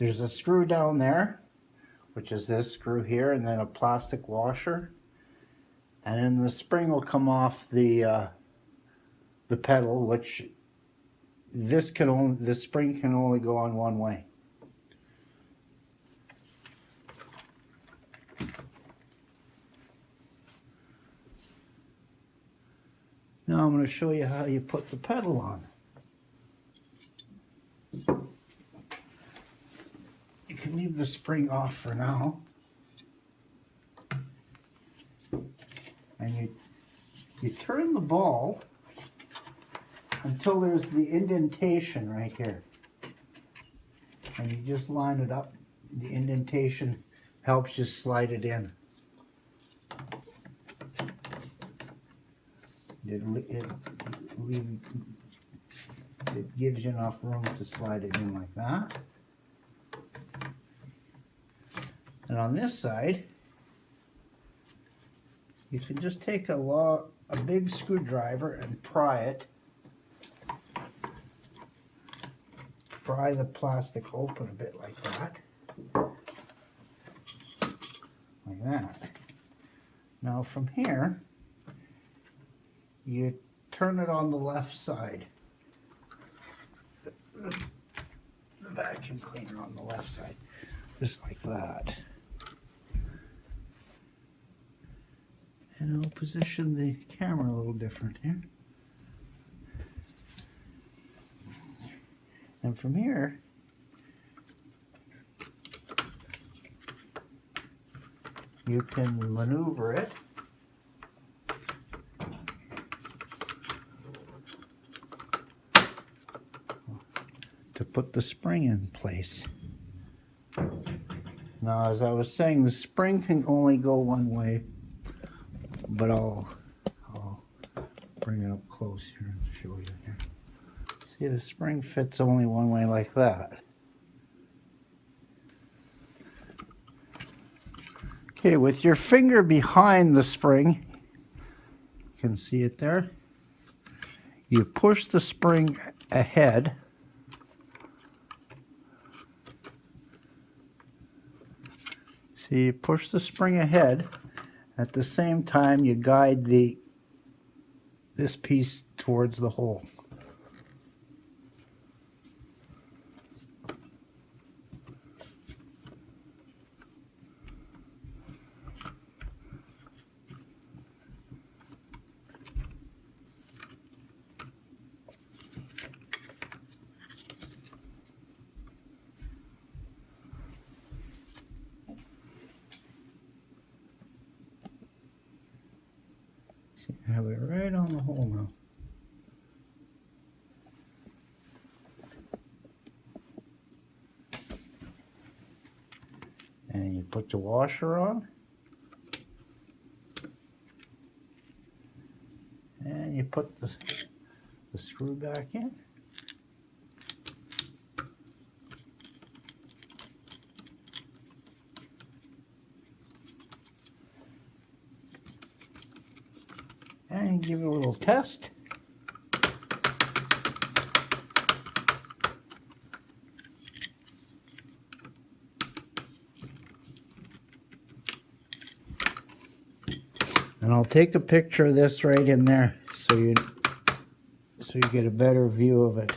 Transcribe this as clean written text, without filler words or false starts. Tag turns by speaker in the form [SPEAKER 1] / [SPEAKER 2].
[SPEAKER 1] there's a screw down there, which is this screw here, and then a plastic washer, and then the spring will come off the pedal, which this spring can only go on one way. Now I'm going to show you how you put the pedal on. You can leave the spring off for now. And you turn the ball until there's the indentation right here. And you just line it up. The indentation helps you slide it in. It gives you enough room to slide it in like that. And on this side, you can just take a big screwdriver and pry it. Pry the plastic open a bit like that. Like that. Now from here, you turn it on the left side. The vacuum cleaner on the left side. Just like that. And I'll position the camera a little different here. And from here, you can maneuver it to put the spring in place. Now, as I was saying, the spring can only go one way, but I'll bring it up close here and show you here. See, the spring fits only one way like that. Okay, with your finger behind the spring, you can see it there. You push the spring ahead. See, you push the spring ahead. At the same time, you guide this piece towards the hole. See, I have it right on the hole now. And you put the washer on. And you put the screw back in. And give it a little test. And I'll take a picture of this right in there so you get a better view of it.